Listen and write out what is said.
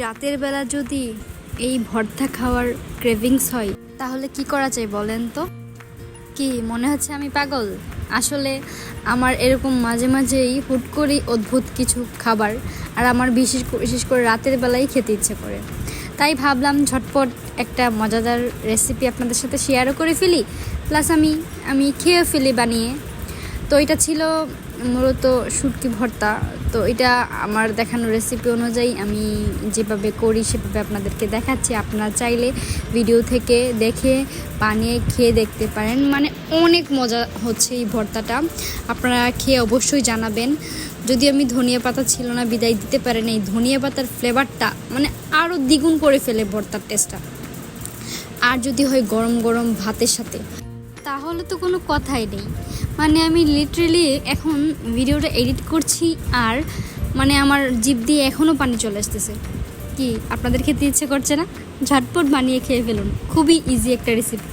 রাতের বেলা যদি এই ভর্তা খাওয়ার ক্রেভিংস হয় তাহলে কি করা যায় বলেন তো? কি মনে হচ্ছে আমি পাগল? আসলে আমার এরকম মাঝে মাঝেই হুট করেই অদ্ভুত কিছু খাবার আর আমার বিশেষ করে রাতের বেলায় খেতে ইচ্ছে করে। তাই ভাবলাম ঝটপট একটা মজাদার রেসিপি আপনাদের সাথে শেয়ারও করে ফেলি, প্লাস আমি খেয়েও ফেলি বানিয়ে। তো এটা ছিল মূলত শুটকি ভর্তা। তো এটা আমার দেখানো রেসিপি অনুযায়ী আমি যেভাবে করি সেভাবে আপনাদেরকে দেখাচ্ছি। আপনারা চাইলে ভিডিও থেকে দেখে বানিয়ে খেয়ে দেখতে পারেন, মানে অনেক মজা হচ্ছে এই ভর্তাটা। আপনারা খেয়ে অবশ্যই জানাবেন। যদি আমি ধনিয়া পাতা ছিল না বিদায় দিতে পারেন, এই ধনিয়া পাতার ফ্লেভারটা মানে আরও দ্বিগুণ করে ফেলে ভর্তার টেস্টটা। আর যদি হয় গরম গরম ভাতের সাথে তাহলে তো কোনো কথাই নেই। মানে আমি লিটারেলি এখন ভিডিওটা এডিট করছি আর মানে আমার জিভ দিয়ে এখনও পানি চলে আসতেছে। কি আপনাদের খেতে ইচ্ছে করছে না? ঝটপট বানিয়ে খেয়ে ফেলুন, খুবই ইজি একটা রেসিপি।